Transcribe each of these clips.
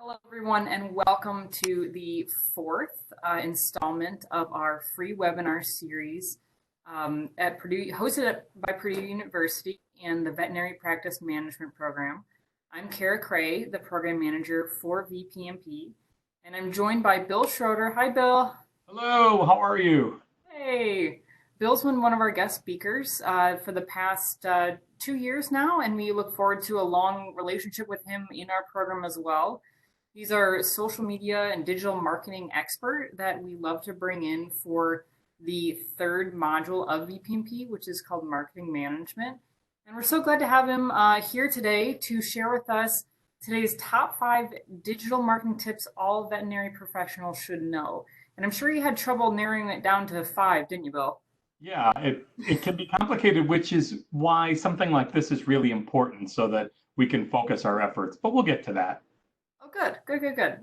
Hello, everyone, and welcome to the fourth installment of our free webinar series at Purdue, by Purdue University and the Veterinary Practice Management Program. I'm Kara Cray, the program manager for VPMP, and I'm joined by Bill Schroeder. Hi, Bill. Hello, how are you? Hey, Bill's been one of our guest speakers for the past 2 years now, and we look forward to a long relationship with him in our program as well. He's our social media and digital marketing expert that we love to bring in for the third module of VPMP, which is called Marketing Management. And we're so glad to have him here today to share with us today's top 5 digital marketing tips all veterinary professionals should know. And I'm sure you had trouble narrowing it down to 5, didn't you, Bill? Yeah, it can be complicated, which is why something like this is really important so that we can focus our efforts, but we'll get to that. Oh, good, good, good, good.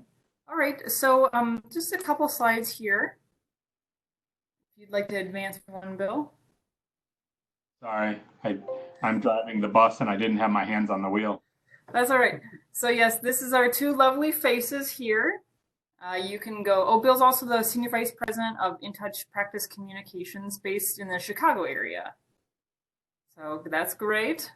All right, so just a couple slides here. If you'd like to advance one, Bill. Sorry, I'm driving the bus and I didn't have my hands on the wheel. That's all right. So yes, this is our 2 lovely faces here. You can go. Oh, Bill's also the senior vice president of InTouch Practice Communications, based in the Chicago area. So that's great.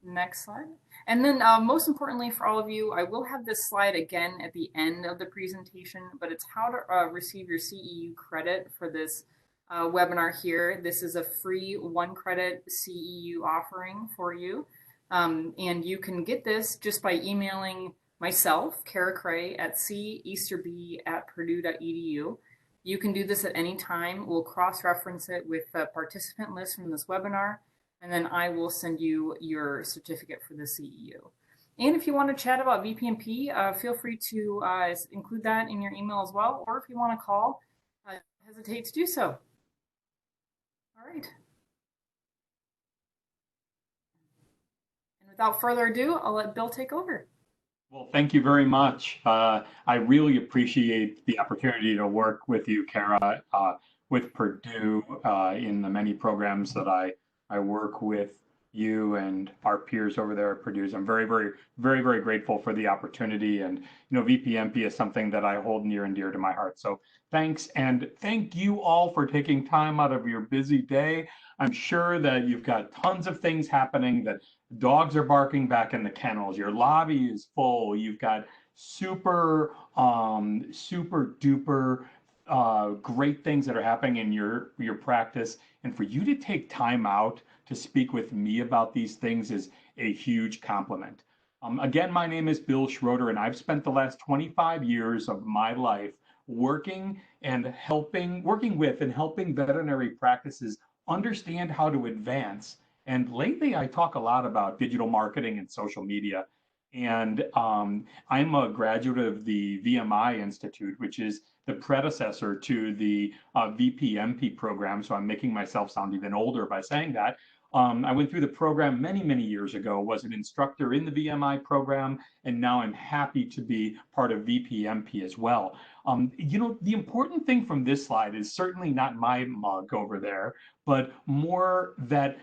Next slide. And then most importantly for all of you, I will have this slide again at the end of the presentation, but it's how to receive your CEU credit for this webinar here. This is a free 1 credit CEU offering for you. And you can get this just by emailing myself, Kara Cray, at ceasterb@purdue.edu. You can do this at any time. We'll cross-reference it with the participant list from this webinar, and then I will send you your certificate for the CEU. And if you want to chat about VPMP, feel free to include that in your email as well, or if you want to call, don't hesitate to do so. All right. And without further ado, I'll let Bill take over. Well, thank you very much. I really appreciate the opportunity to work with you, Kara, with Purdue in the many programs that I work with you and our peers over there at Purdue. So I'm very, very, very, very grateful for the opportunity. And, VPMP is something that I hold near and dear to my heart. So thanks. And thank you all for taking time out of your busy day. I'm sure that you've got tons of things happening, that dogs are barking back in the kennels. Your lobby is full. You've got super, super duper great things that are happening in your practice. And for you to take time out to speak with me about these things is a huge compliment. Again, my name is Bill Schroeder, and I've spent the last 25 years of my life working with and helping veterinary practices understand how to advance. And lately, I talk a lot about digital marketing and social media. And I'm a graduate of the VMI Institute, which is the predecessor to the VPMP program. So I'm making myself sound even older by saying that. I went through the program many, many years ago, was an instructor in the VMI program, and now I'm happy to be part of VPMP as well. The important thing from this slide is certainly not my mug over there, but more that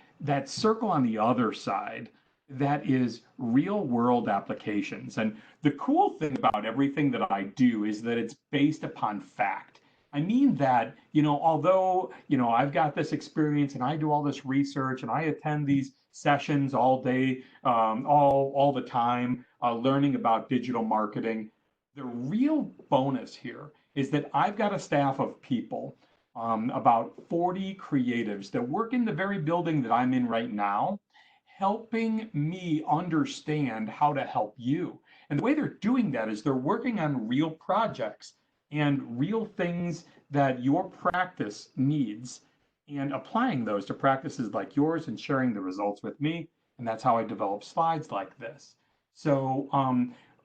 circle on the other side that is real world applications. And the cool thing about everything that I do is that it's based upon fact. I mean that, although, I've got this experience and I do all this research and I attend these sessions all day, all the time, learning about digital marketing, the real bonus here is that I've got a staff of people, about 40 creatives that work in the very building that I'm in right now, helping me understand how to help you. And the way they're doing that is they're working on real projects and real things that your practice needs and applying those to practices like yours and sharing the results with me. And that's how I develop slides like this. So,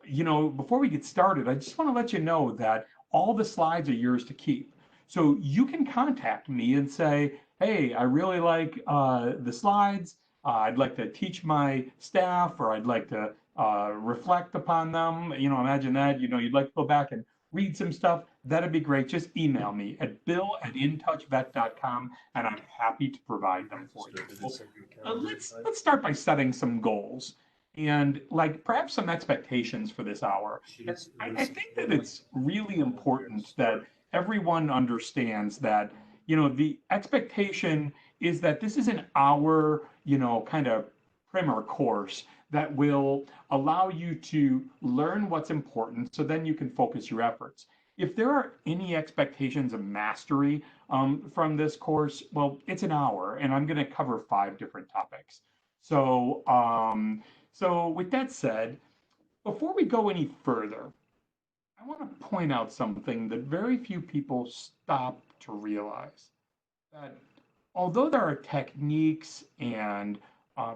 before we get started, I just want to let you know that all the slides are yours to keep. So you can contact me and say, hey, I really like the slides. I'd like to teach my staff, or I'd like to reflect upon them. Imagine that, you'd like to go back and read some stuff. That'd be great. Just email me at bill@intouchvet.com, and I'm happy to provide them for you. Let's start by setting some goals. and like perhaps some expectations for this hour. And I think that it's really important that everyone understands that, the expectation is that this is an hour, kind of primer course that will allow you to learn what's important so then you can focus your efforts. If there are any expectations of mastery from this course, well, it's an hour and I'm going to cover 5 different topics. So with that said, before we go any further, I want to point out something that very few people stop to realize, that although there are techniques and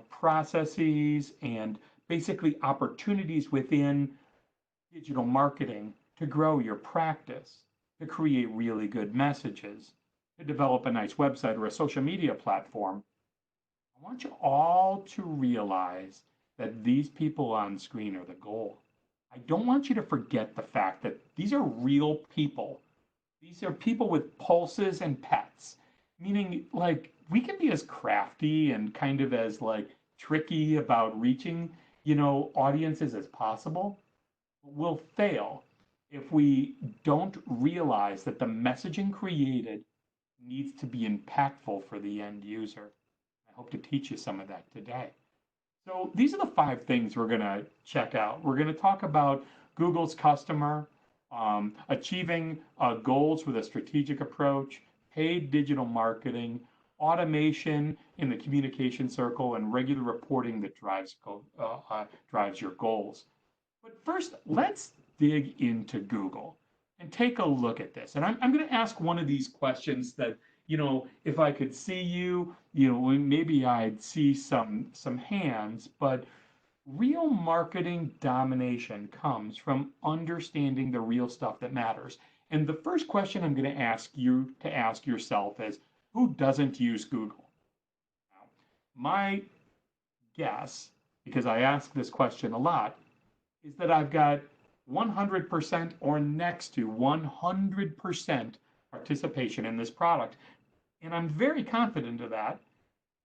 processes and basically opportunities within digital marketing to grow your practice, to create really good messages, to develop a nice website or a social media platform, I want you all to realize that these people on screen are the goal. I don't want you to forget the fact that these are real people. These are people with pulses and pets, meaning like we can be as crafty and kind of as like tricky about reaching, audiences as possible. But we'll fail if we don't realize that the messaging created needs to be impactful for the end user. I hope to teach you some of that today. So these are the 5 things we're going to check out. We're going to talk about Google's customer, achieving goals with a strategic approach, paid digital marketing, automation in the communication circle, and regular reporting that drives your goals. But first, let's dig into Google and take a look at this. And I'm going to ask one of these questions that, if I could see you, maybe I'd see some hands, but real marketing domination comes from understanding the real stuff that matters. And the first question I'm going to ask you to ask yourself is, who doesn't use Google? Now, my guess, because I ask this question a lot, is that I've got 100% or next to 100% participation in this product. And I'm very confident of that.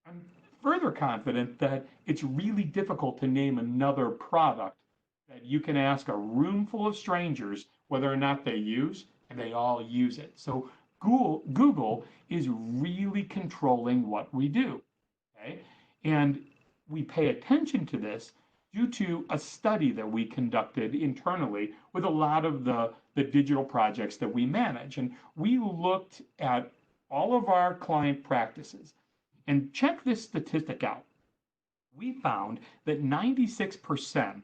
I'm further confident that it's really difficult to name another product that you can ask a room full of strangers whether or not they use, and they all use it. So Google is really controlling what we do, okay? And we pay attention to this due to a study that we conducted internally with a lot of the digital projects that we manage. And we looked at all of our client practices and check this statistic out. We found that 96%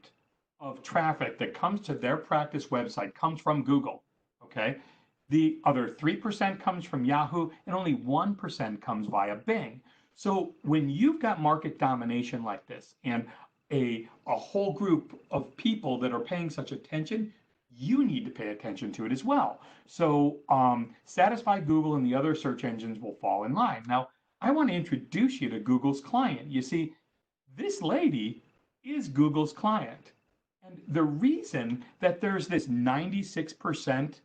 of traffic that comes to their practice website comes from Google, okay? The other 3% comes from Yahoo, and only 1% comes via Bing. So when you've got market domination like this and a whole group of people that are paying such attention, you need to pay attention to it as well. So satisfy Google and the other search engines will fall in line. Now, I want to introduce you to Google's client. You see, this lady is Google's client. And the reason that there's this 96%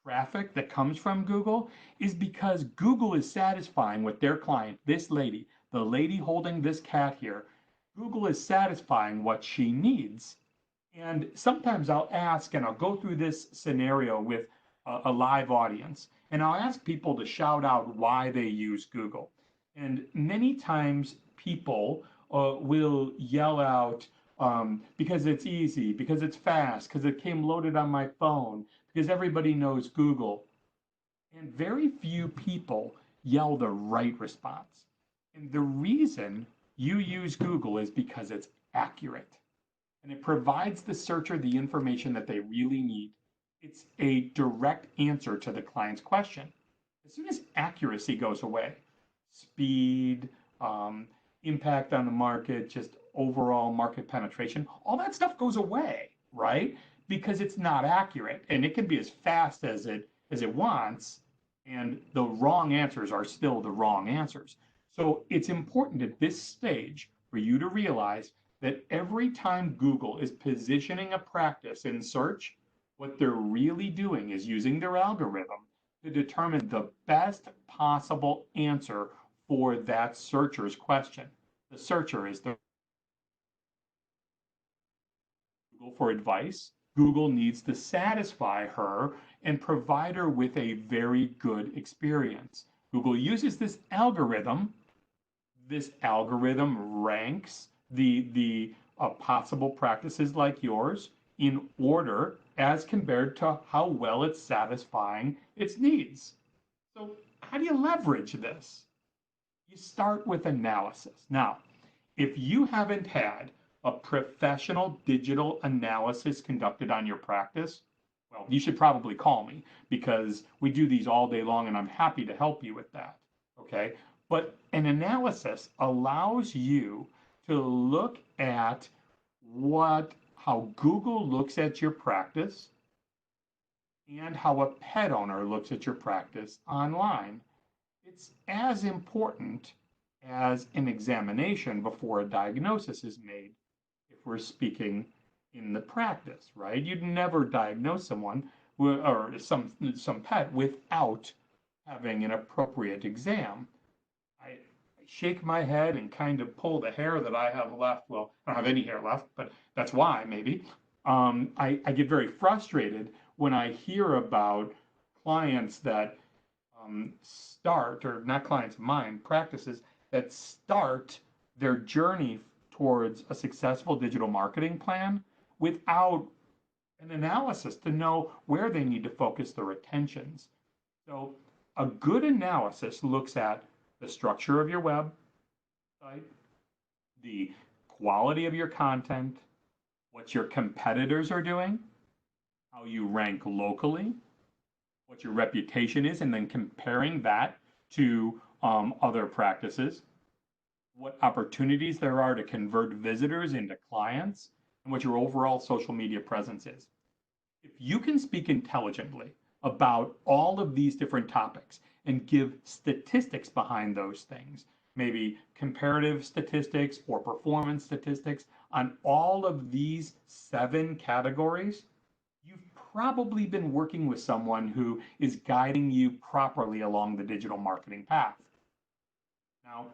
traffic that comes from Google is because Google is satisfying with their client, this lady, the lady holding this cat here. Google is satisfying what she needs. And sometimes I'll ask, and I'll go through this scenario with a live audience, and I'll ask people to shout out why they use Google. And many times people will yell out, because it's easy, because it's fast, because it came loaded on my phone, because everybody knows Google. And very few people yell the right response. And the reason you use Google is because it's accurate. And it provides the searcher the information that they really need. It's a direct answer to the client's question. As soon as accuracy goes away, speed, impact on the market, just overall market penetration, all that stuff goes away, right? Because it's not accurate, and it can be as fast as it wants, and the wrong answers are still the wrong answers. So it's important at this stage for you to realize that every time Google is positioning a practice in search, what they're really doing is using their algorithm to determine the best possible answer for that searcher's question. The searcher is the Google for advice. Google needs to satisfy her and provide her with a very good experience. Google uses this algorithm. This algorithm ranks the possible practices like yours in order as compared to how well it's satisfying its needs. So how do you leverage this? You start with analysis. Now, if you haven't had a professional digital analysis conducted on your practice, well, you should probably call me because we do these all day long and I'm happy to help you with that. Okay. But an analysis allows you to look at how Google looks at your practice and how a pet owner looks at your practice online. It's as important as an examination before a diagnosis is made if we're speaking in the practice, right? You'd never diagnose someone or some pet without having an appropriate exam. I shake my head and kind of pull the hair that I have left. Well, I don't have any hair left, but that's why maybe. I get very frustrated when I hear about clients that start, or not clients of mine, practices that start their journey towards a successful digital marketing plan without an analysis to know where they need to focus their attentions. So a good analysis looks at the structure of your website, the quality of your content, what your competitors are doing, how you rank locally, what your reputation is, and then comparing that to other practices, what opportunities there are to convert visitors into clients, and what your overall social media presence is. If you can speak intelligently about all of these different topics and give statistics behind those things, maybe comparative statistics or performance statistics on all of these 7 categories, you've probably been working with someone who is guiding you properly along the digital marketing path. Now,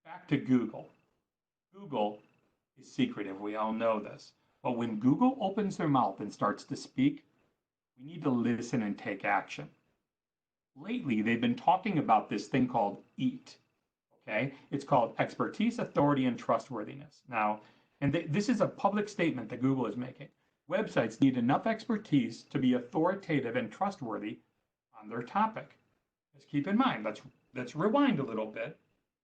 back to Google. Google is secretive, we all know this. But when Google opens their mouth and starts to speak, we need to listen and take action. Lately, they've been talking about this thing called EAT. Okay, it's called expertise, authority, and trustworthiness. Now, this is a public statement that Google is making. Websites need enough expertise to be authoritative and trustworthy on their topic. Just keep in mind, let's rewind a little bit.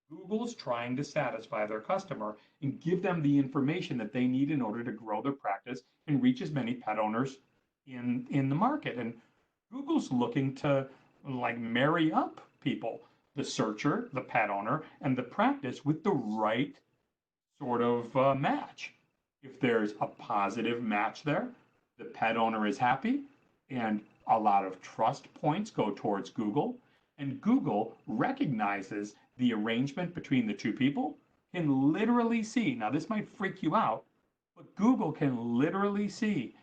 Google's trying to satisfy their customer and give them the information that they need in order to grow their practice and reach as many pet owners in the market. And Google's looking to like marry up people, the searcher, the pet owner, and the practice with the right sort of match. If there's a positive match there, the pet owner is happy, and a lot of trust points go towards Google, and Google recognizes the arrangement between the two people, can literally see, now this might freak you out, but Google can literally see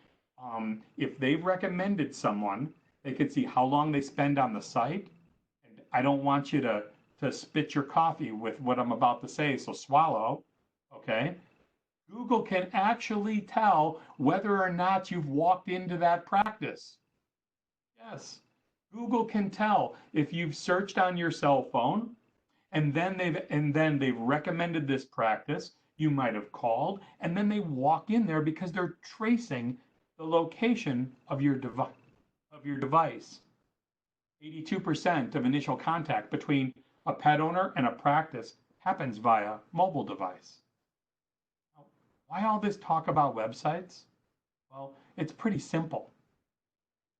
if they've recommended someone, they can see how long they spend on the site. And I don't want you to spit your coffee with what I'm about to say, so swallow, okay? Google can actually tell whether or not you've walked into that practice. Yes, Google can tell if you've searched on your cell phone and then they've recommended this practice, you might have called, and then they walk in there because they're tracing the location of your device. 82% of initial contact between a pet owner and a practice happens via mobile device. Why all this talk about websites? Well, it's pretty simple.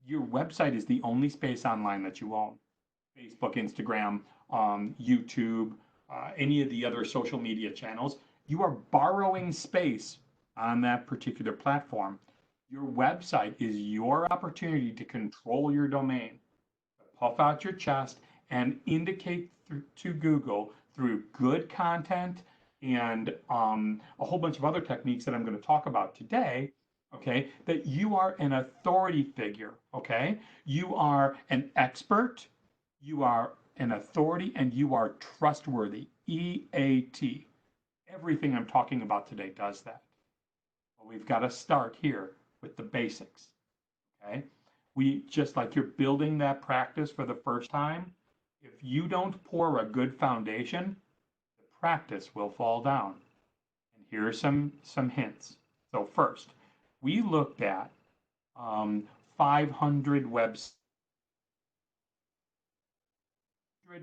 Your website is the only space online that you own. Facebook, Instagram, YouTube, any of the other social media channels, you are borrowing space on that particular platform. Your website is your opportunity to control your domain, puff out your chest, and indicate to Google through good content and a whole bunch of other techniques that I'm going to talk about today, okay, that you are an authority figure, okay? You are an expert, you are an authority, and you are trustworthy, EAT. Everything I'm talking about today does that. But We've got to start here with the basics. Okay. We just like you're building that practice for the first time. If you don't pour a good foundation, the practice will fall down. And here are some hints. So first, we looked at 500 websites,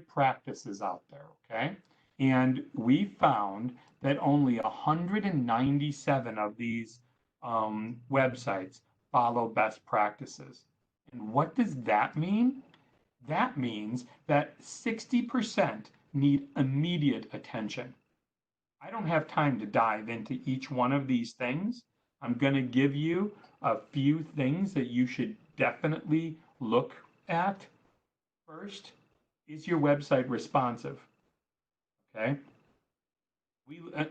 practices out there, okay? And we found that only 197 of these websites follow best practices. And what does that mean? That means that 60% need immediate attention. I don't have time to dive into each one of these things. I'm going to give you a few things that you should definitely look at. First, is your website responsive? Okay.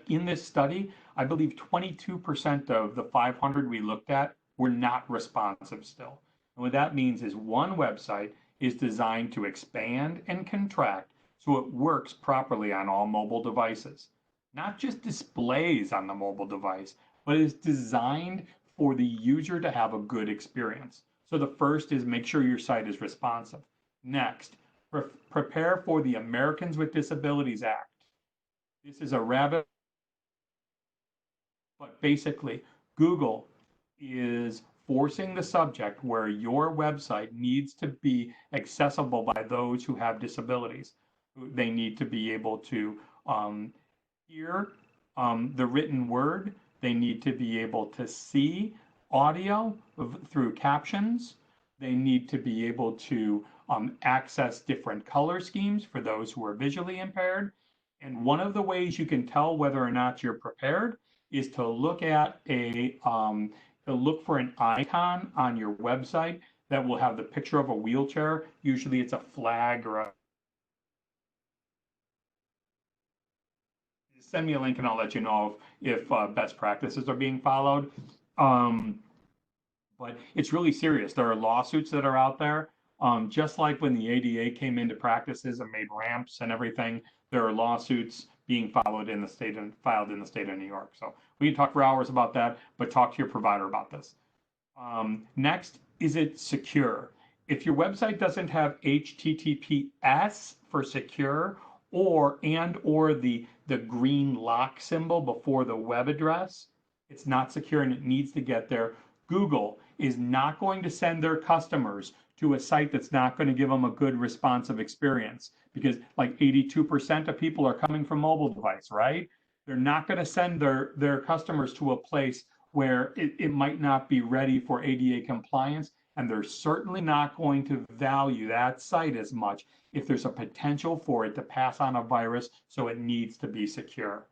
In this study, I believe 22% of the 500 we looked at were not responsive still. And what that means is one website is designed to expand and contract so it works properly on all mobile devices. Not just displays on the mobile device, but is designed for the user to have a good experience. So the first is make sure your site is responsive. Next, prepare for the Americans with Disabilities Act. This is a rabbit, but basically, Google is forcing the subject where your website needs to be accessible by those who have disabilities. They need to be able to hear the written word. They need to be able to see audio through captions. They need to be able to access different color schemes for those who are visually impaired. And one of the ways you can tell whether or not you're prepared is to look at to look for an icon on your website that will have the picture of a wheelchair. Usually it's a flag or a. Send me a link and I'll let you know if best practices are being followed. But it's really serious. There are lawsuits that are out there. Just like when the ADA came into practices and made ramps and everything, there are lawsuits being filed in the state of New York. So we can talk for hours about that, but talk to your provider about this. Next, is it secure? If your website doesn't have HTTPS for secure or the green lock symbol before the web address, it's not secure and it needs to get there. Google is not going to send their customers to a site that's not going to give them a good responsive experience because like 82% of people are coming from mobile device, right? They're not going to send their customers to a place where it might not be ready for ADA compliance, and they're certainly not going to value that site as much if there's a potential for it to pass on a virus, so it needs to be secure.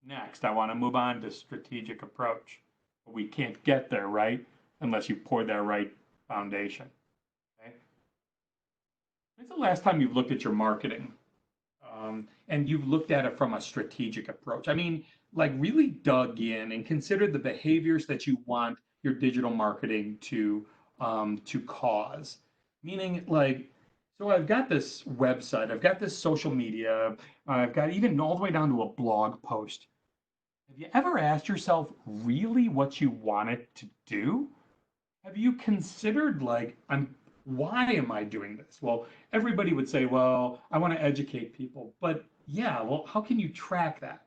Next, I want to move on to strategic approach. We can't get there, right, unless you pour that right foundation. Okay? When's the last time you've looked at your marketing and you've looked at it from a strategic approach? I mean, like really dug in and considered the behaviors that you want your digital marketing to cause. Meaning, like, so I've got this website, I've got this social media, I've got even all the way down to a blog post. Have you ever asked yourself really what you want it to do? Have you considered like, why am I doing this? Well, everybody would say, well, I want to educate people. But yeah, well, how can you track that?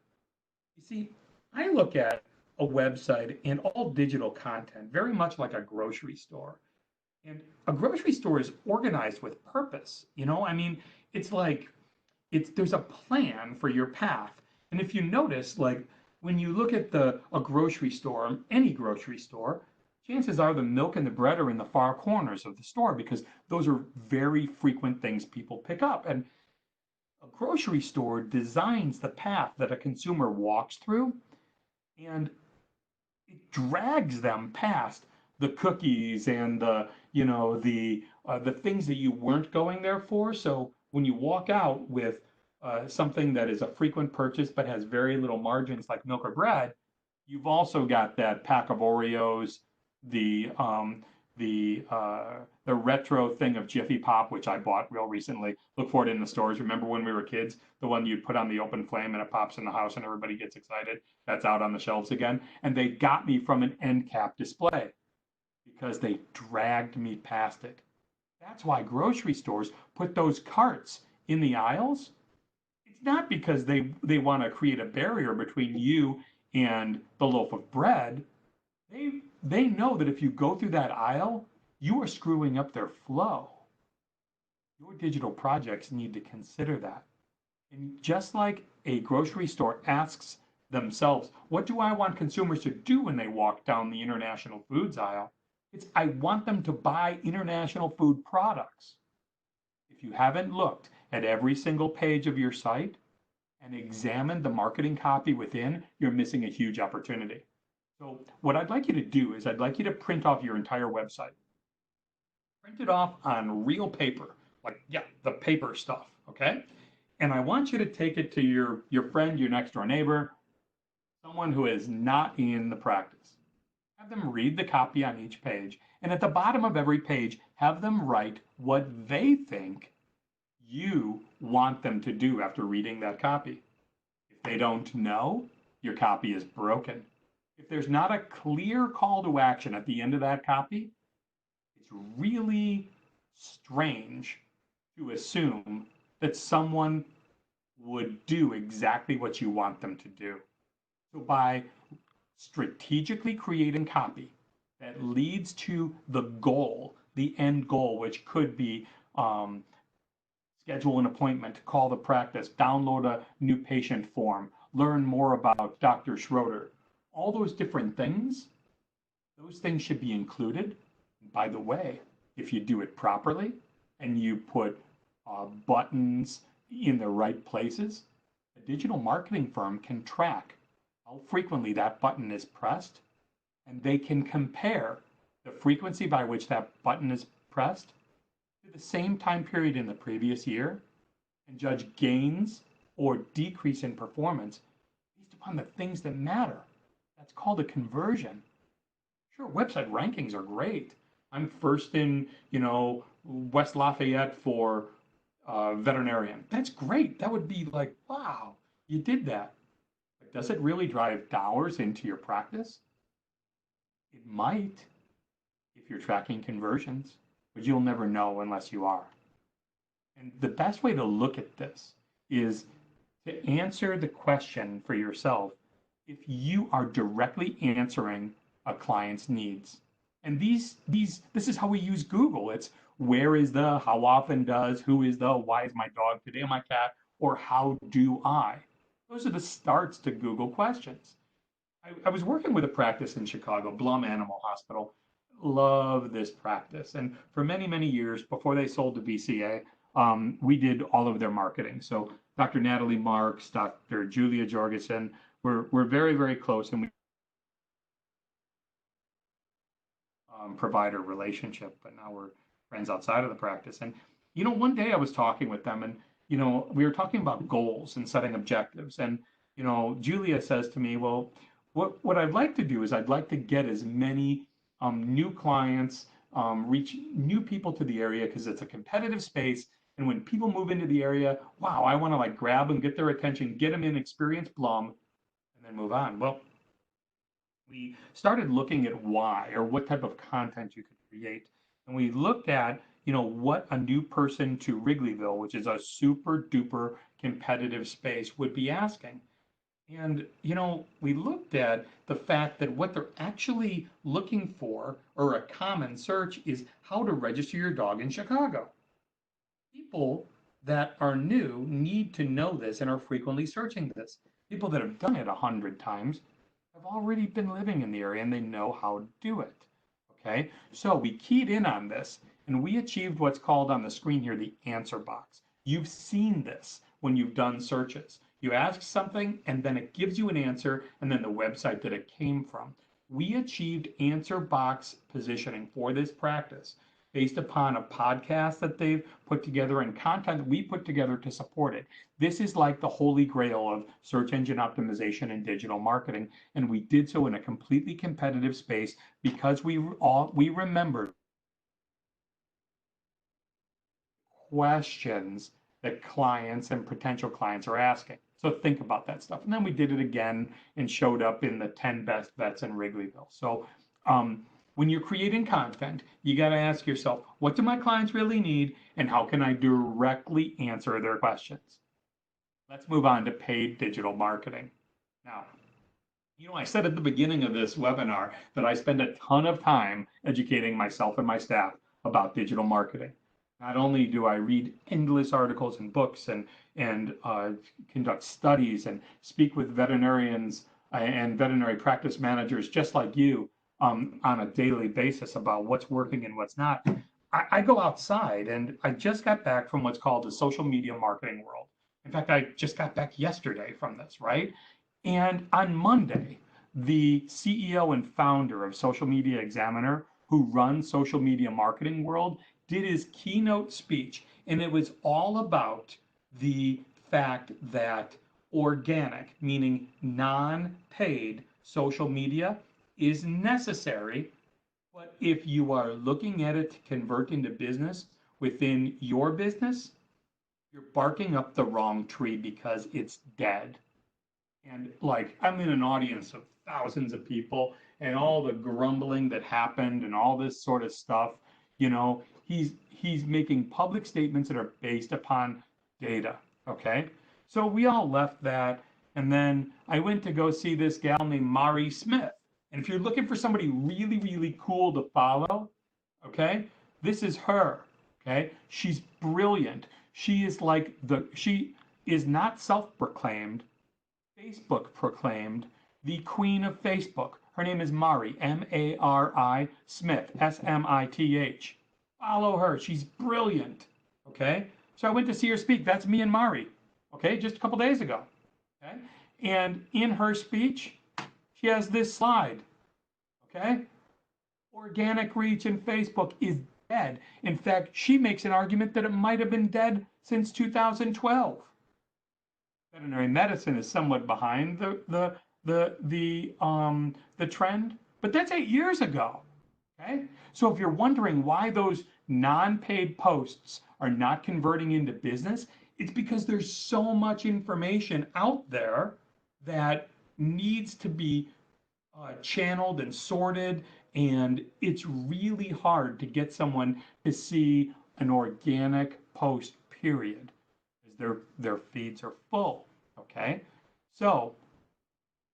You see, I look at a website and all digital content very much like a grocery store. And a grocery store is organized with purpose. I mean, it's like there's a plan for your path. And if you notice, like when you look at a grocery store, any grocery store, chances are the milk and the bread are in the far corners of the store because those are very frequent things people pick up. And a grocery store designs the path that a consumer walks through, and it drags them past the cookies and the things that you weren't going there for. So when you walk out with something that is a frequent purchase but has very little margins like milk or bread, you've also got that pack of Oreos, the the retro thing of Jiffy Pop, which I bought real recently. Look for it in the stores. Remember when we were kids, the one you put on the open flame and it pops in the house and everybody gets excited? That's out on the shelves again. And they got me from an end cap display because they dragged me past it. That's why grocery stores put those carts in the aisles. It's not because they want to create a barrier between you and the loaf of bread. They know that if you go through that aisle, you are screwing up their flow. Your digital projects need to consider that. And just like a grocery store asks themselves, what do I want consumers to do when they walk down the international foods aisle? It's I want them to buy international food products. If you haven't looked at every single page of your site and examined the marketing copy within, you're missing a huge opportunity. So what I'd like you to do is I'd like you to print off your entire website. Print it off on real paper, like, yeah, the paper stuff, okay? And I want you to take it to your friend, your next door neighbor, someone who is not in the practice. Have them read the copy on each page, and at the bottom of every page, have them write what they think you want them to do after reading that copy. If they don't know, your copy is broken. If there's not a clear call to action at the end of that copy, it's really strange to assume that someone would do exactly what you want them to do. So by strategically creating copy that leads to the goal, the end goal, which could be schedule an appointment, call the practice, download a new patient form, learn more about Dr. Schroeder. All those different things, those things should be included. By the way, if you do it properly and you put buttons in the right places, a digital marketing firm can track how frequently that button is pressed, and they can compare the frequency by which that button is pressed to the same time period in the previous year and judge gains or decrease in performance based upon the things that matter. That's called a conversion. Sure, website rankings are great. I'm first in, West Lafayette for veterinarian. That's great. That would be like, wow, you did that. But does it really drive dollars into your practice? It might if you're tracking conversions, but you'll never know unless you are. And the best way to look at this is to answer the question for yourself if you are directly answering a client's needs. And this is how we use Google. It's where is the, how often does, who is the, why is my dog, today my cat, or how do I? Those are the starts to Google questions. I was working with a practice in Chicago, Blum Animal Hospital. Love this practice. And for many, many years before they sold to BCA, we did all of their marketing. So Dr. Natalie Marks, Dr. Julia Jorgensen, we're very, very close, and we provider relationship, but now we're friends outside of the practice. And, one day I was talking with them and, we were talking about goals and setting objectives. And, Julia says to me, well, what I'd like to do is I'd like to get as many new clients, reach new people to the area because it's a competitive space. And when people move into the area, wow, I want to like grab them, get their attention, get them in, experience Blum, and then move on. Well, we started looking at why or what type of content you could create. And we looked at, what a new person to Wrigleyville, which is a super duper competitive space, would be asking. And, we looked at the fact that what they're actually looking for, or a common search, is how to register your dog in Chicago. People that are new need to know this and are frequently searching this. People that have done it 100 times have already been living in the area and they know how to do it. Okay, so we keyed in on this and we achieved what's called on the screen here the answer box. You've seen this when you've done searches. You ask something and then it gives you an answer and then the website that it came from. We achieved answer box positioning for this practice based upon a podcast that they've put together and content that we put together to support it. This is like the holy grail of search engine optimization and digital marketing. And we did so in a completely competitive space because we remembered questions that clients and potential clients are asking. So think about that stuff. And then we did it again and showed up in the 10 best vets in Wrigleyville. So when you're creating content, you got to ask yourself, what do my clients really need and how can I directly answer their questions? Let's move on to paid digital marketing. Now, I said at the beginning of this webinar that I spend a ton of time educating myself and my staff about digital marketing. Not only do I read endless articles and books and conduct studies and speak with veterinarians and veterinary practice managers just like you on a daily basis about what's working and what's not. I go outside, and I just got back from what's called the social media marketing world. In fact, I just got back yesterday from this, right? And on Monday, the CEO and founder of Social Media Examiner, who runs Social Media Marketing World, did his keynote speech, and it was all about the fact that organic, meaning non-paid social media, is necessary. But if you are looking at it to convert into business within your business, you're barking up the wrong tree because it's dead. And like, I'm in an audience of thousands of people, and all the grumbling that happened and all this sort of stuff, he's making public statements that are based upon data. Okay. So we all left that. And then I went to go see this gal named Mari Smith. And if you're looking for somebody really, really cool to follow, okay, this is her. Okay. She's brilliant. She is she is not self-proclaimed, Facebook proclaimed the queen of Facebook. Her name is Mari, M-A-R-I Smith, S-M-I-T-H. Follow her. She's brilliant. Okay. So I went to see her speak. That's me and Mari. Okay. Just a couple days ago. Okay. And in her speech, she has this slide. Okay. Organic reach in Facebook is dead. In fact, she makes an argument that it might have been dead since 2012. Veterinary medicine is somewhat behind the trend, but that's 8 years ago. Okay, so if you're wondering why those non-paid posts are not converting into business, it's because there's so much information out there that needs to be channeled and sorted, and it's really hard to get someone to see an organic post, period, because their feeds are full. Okay, so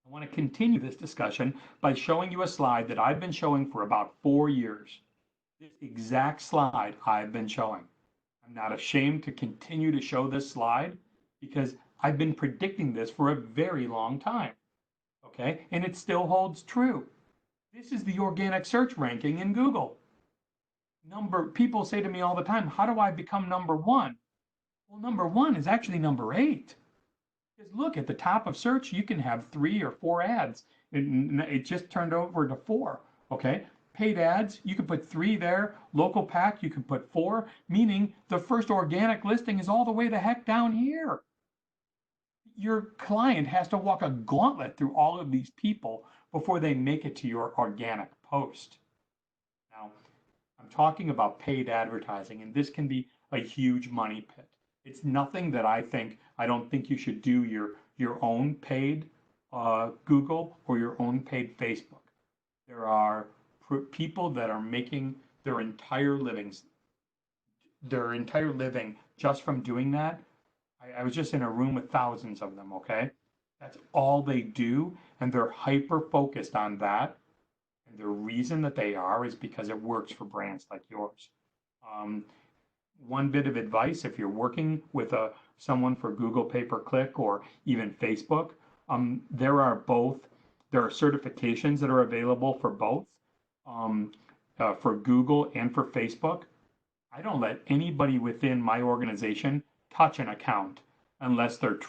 I want to continue this discussion by showing you a slide that I've been showing for about 4 years. This exact slide I've been showing. I'm not ashamed to continue to show this slide because I've been predicting this for a very long time. Okay, and it still holds true. This is the organic search ranking in Google. People say to me all the time, how do I become number one? Well, number one is actually number 8. Because look, at the top of search, you can have 3 or 4 ads. It just turned over to 4. Okay. Paid ads, you can put 3 there. Local pack, you can put 4, meaning the first organic listing is all the way the heck down here. Your client has to walk a gauntlet through all of these people before they make it to your organic post. Now, I'm talking about paid advertising, and this can be a huge money pit. It's nothing that I don't think you should do your own paid Google or your own paid Facebook. There are people that are making their entire living just from doing that. I was just in a room with thousands of them, okay? That's all they do, and they're hyper focused on that. And the reason that they are is because it works for brands like yours. One bit of advice, if you're working with someone for Google pay-per-click or even Facebook, there are certifications that are available for both, for Google and for Facebook. I don't let anybody within my organization touch an account unless they're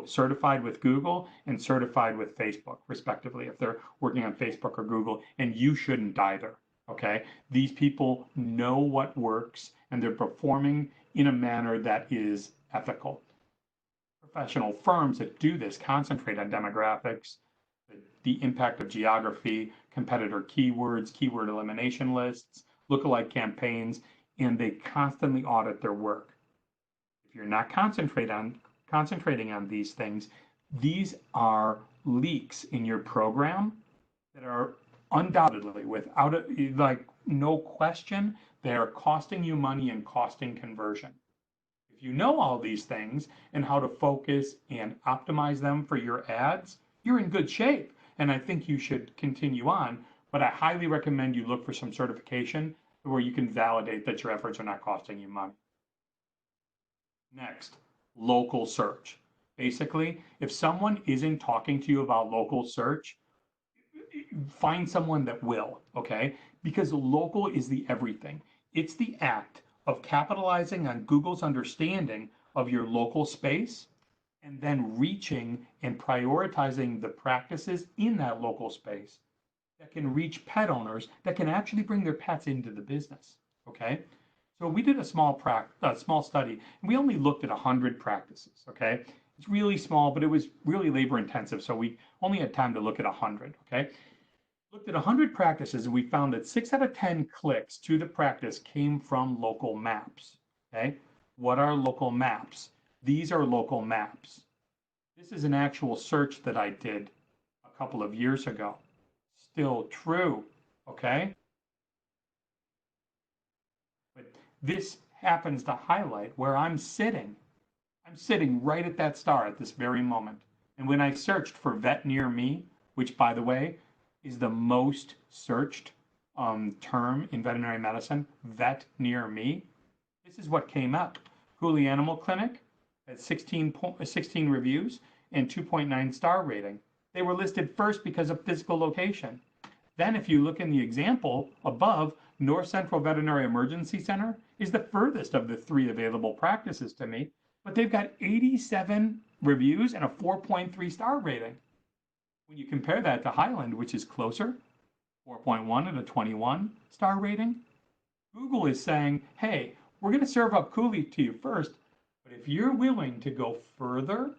certified with Google and certified with Facebook, respectively, if they're working on Facebook or Google, and you shouldn't either. Okay, these people know what works and they're performing in a manner that is ethical. Professional firms that do this concentrate on demographics, the impact of geography, competitor keywords, keyword elimination lists, lookalike campaigns, and they constantly audit their work. If you're not concentrating on these things, these are leaks in your program that are undoubtedly, without it, like no question, they are costing you money and costing conversion. If you know all these things and how to focus and optimize them for your ads, you're in good shape. And I think you should continue on, but I highly recommend you look for some certification where you can validate that your efforts are not costing you money. Next, local search. Basically, if someone isn't talking to you about local search, find someone that will, okay? Because local is the everything. It's the act of capitalizing on Google's understanding of your local space and then reaching and prioritizing the practices in that local space that can reach pet owners that can actually bring their pets into the business, okay? So we did a small study, and we only looked at 100 practices, okay? It's really small, but it was really labor intensive, so we only had time to look at 100, okay? Looked at 100 practices, and we found that 6 out of 10 clicks to the practice came from local maps, okay? What are local maps? These are local maps. This is an actual search that I did a couple of years ago. Still true, okay? But this happens to highlight where I'm sitting. I'm sitting right at that star at this very moment. And when I searched for vet near me, which by the way is the most searched term in veterinary medicine, vet near me, this is what came up. Cooley Animal Clinic had 16 reviews and 2.9 star rating. They were listed first because of physical location. Then if you look in the example above, North Central Veterinary Emergency Center is the furthest of the 3 available practices to me, but they've got 87 reviews and a 4.3 star rating. When you compare that to Highland, which is closer, 4.1 and a 21 star rating, Google is saying, hey, we're going to serve up Cooley to you first, but if you're willing to go further,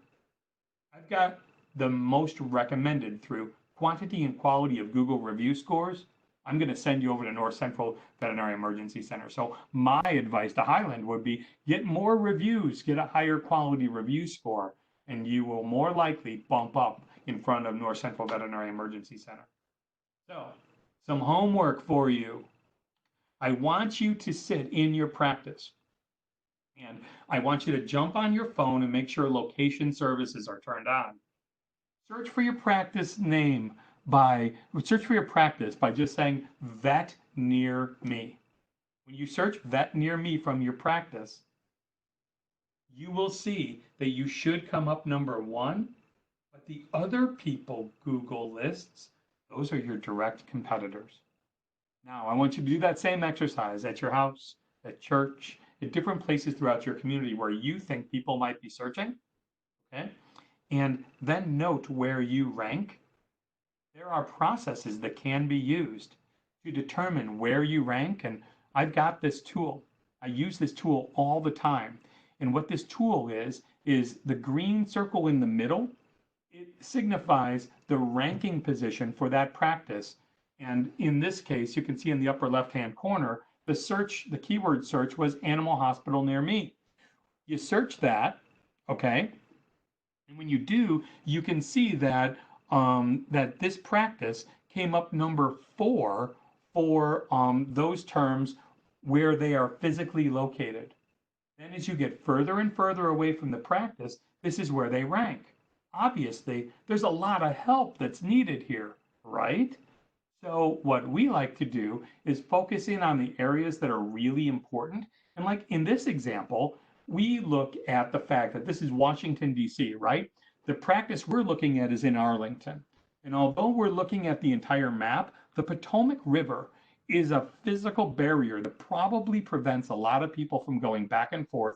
I've got the most recommended through quantity and quality of Google review scores. I'm going to send you over to North Central Veterinary Emergency Center. So my advice to Highland would be get more reviews, get a higher quality review score, and you will more likely bump up in front of North Central Veterinary Emergency Center. So some homework for you. I want you to sit in your practice and I want you to jump on your phone and make sure location services are turned on. Search for your practice by just saying vet near me. When you search vet near me from your practice, you will see that you should come up number 1, but the other people Google lists, those are your direct competitors. Now, I want you to do that same exercise at your house, at church, at different places throughout your community where you think people might be searching, okay? And then note where you rank. There are processes that can be used to determine where you rank, and I've got this tool. I use this tool all the time. And what this tool is the green circle in the middle. It signifies the ranking position for that practice. And in this case, you can see in the upper left-hand corner, the keyword search was animal hospital near me. You search that, okay? And when you do, you can see that that this practice came up number 4 for those terms where they are physically located. Then as you get further and further away from the practice, this is where they rank. Obviously, there's a lot of help that's needed here, right? So what we like to do is focus in on the areas that are really important. And like in this example, we look at the fact that this is Washington, D.C., right? The practice we're looking at is in Arlington. And although we're looking at the entire map, the Potomac River is a physical barrier that probably prevents a lot of people from going back and forth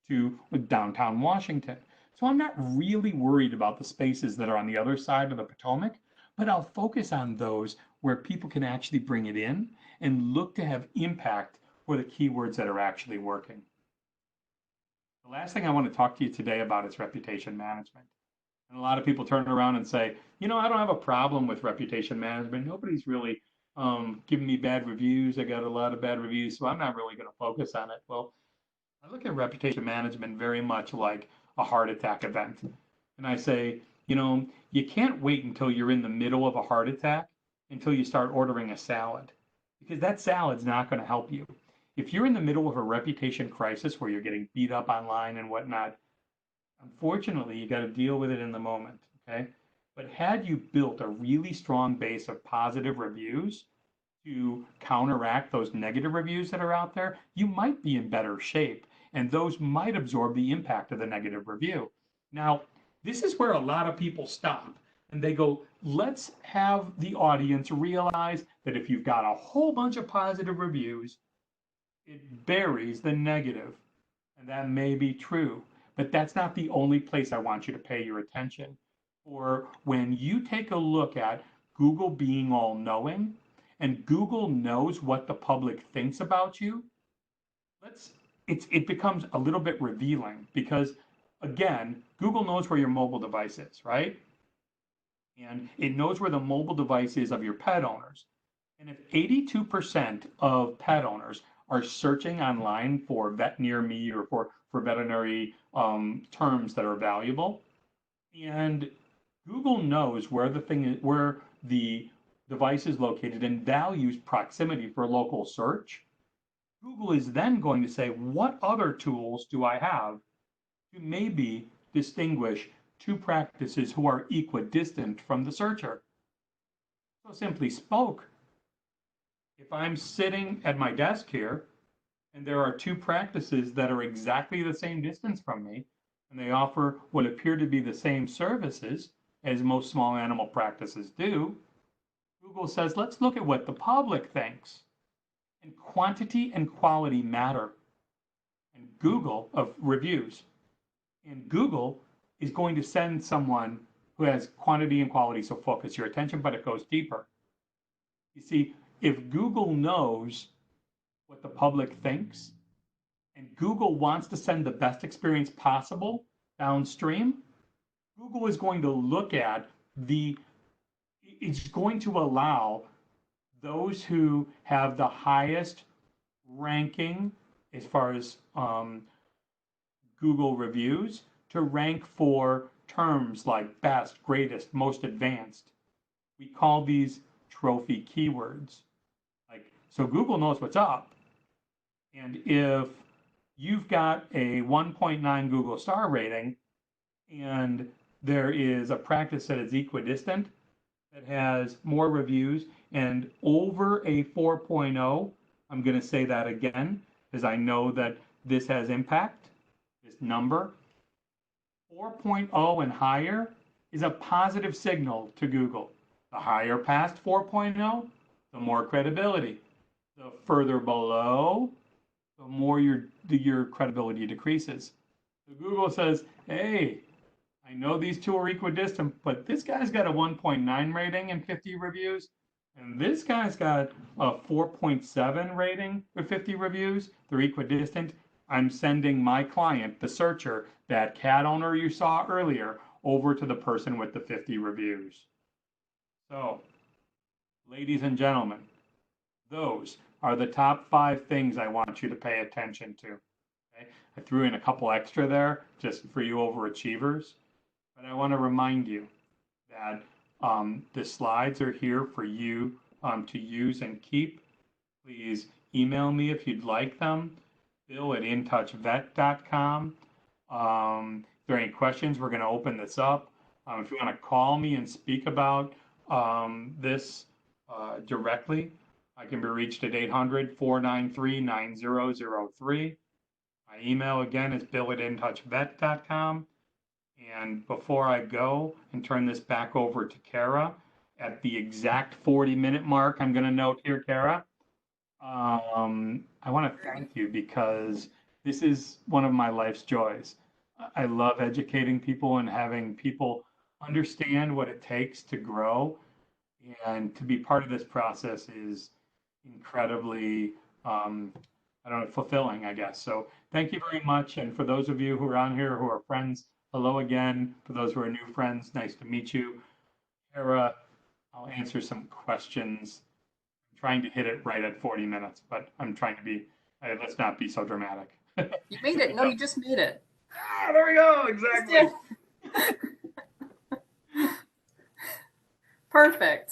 to downtown Washington. So I'm not really worried about the spaces that are on the other side of the Potomac, but I'll focus on those where people can actually bring it in and look to have impact for the keywords that are actually working. The last thing I want to talk to you today about is reputation management. And a lot of people turn around and say, you know, I don't have a problem with reputation management. Nobody's really giving me bad reviews. I got a lot of bad reviews, so I'm not really going to focus on it. Well, I look at reputation management very much like a heart attack event. And I say, you can't wait until you're in the middle of a heart attack until you start ordering a salad, because that salad's not going to help you. If you're in the middle of a reputation crisis where you're getting beat up online and whatnot, unfortunately, you got to deal with it in the moment, okay? But had you built a really strong base of positive reviews to counteract those negative reviews that are out there, you might be in better shape, and those might absorb the impact of the negative review. Now, this is where a lot of people stop and they go, let's have the audience realize that if you've got a whole bunch of positive reviews, it buries the negative. And that may be true, but that's not the only place I want you to pay your attention. Or when you take a look at Google being all knowing, and Google knows what the public thinks about you, it becomes a little bit revealing because, again, Google knows where your mobile device is, right? And it knows where the mobile device is of your pet owners. And if 82% of pet owners are searching online for vet near me or for veterinary terms that are valuable, and Google knows where the thing is, where the device is located and values proximity for local search, Google is then going to say, what other tools do I have to maybe distinguish two practices who are equidistant from the searcher? So simply spoke, if I'm sitting at my desk here and there are two practices that are exactly the same distance from me, and they offer what appear to be the same services as most small animal practices do, Google says, let's look at what the public thinks. And quantity and quality matter. And Google of reviews. And Google is going to send someone who has quantity and quality, so focus your attention, but it goes deeper. You see, if Google knows what the public thinks, and Google wants to send the best experience possible downstream, Google is going to look at it's going to allow those who have the highest ranking as far as Google reviews to rank for terms like best, greatest, most advanced. We call these trophy keywords. So Google knows what's up. And if you've got a 1.9 Google star rating and there is a practice that is equidistant, that has more reviews and over a 4.0, I'm going to say that again, because I know that this has impact, this number. 4.0 and higher is a positive signal to Google. The higher past 4.0, the more credibility. The further below, the more your credibility decreases. So Google says, hey, I know these two are equidistant, but this guy's got a 1.9 rating and 50 reviews, and this guy's got a 4.7 rating with 50 reviews. They're equidistant. I'm sending my client, the searcher, that cat owner you saw earlier, over to the person with the 50 reviews. So, ladies and gentlemen, those are the top 5 things I want you to pay attention to. Okay? I threw in a couple extra there just for you overachievers. But I want to remind you that the slides are here for you to use and keep. Please email me if you'd like them, bill@intouchvet.com. If there are any questions, we're going to open this up. If you want to call me and speak about this directly, I can be reached at 800-493-9003. My email again is bill@intouchvet.com. And before I go and turn this back over to Kara, at the exact 40-minute mark, I'm going to note here, Kara, I want to thank you because this is one of my life's joys. I love educating people and having people understand what it takes to grow. And to be part of this process is incredibly, fulfilling, I guess. So thank you very much. And for those of you who are on here who are friends, hello again. For those who are new friends, nice to meet you. Kara, I'll answer some questions trying to hit it right at 40 minutes, but I'm trying to be, let's not be so dramatic. You made it. No, you just made it. There we go. Exactly. Perfect.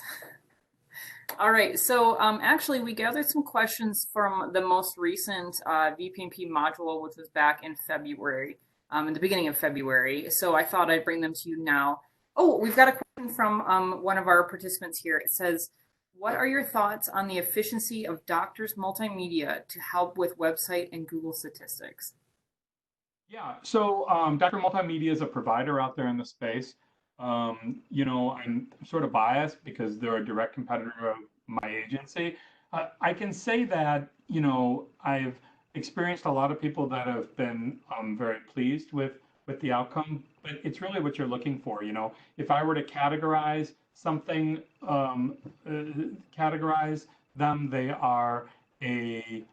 All right, so actually we gathered some questions from the most recent VPNP module, which was back in February, in the beginning of February. So I thought I'd bring them to you now. Oh, we've got a question from one of our participants here. It says, what are your thoughts on the efficiency of doctors' multimedia to help with website and Google statistics? Yeah, so Dr. Multimedia is a provider out there in the space. I'm sort of biased because they're a direct competitor of my agency. I can say that, I've experienced a lot of people that have been very pleased with the outcome, but it's really what you're looking for. If I were to categorize something, categorize them, they are a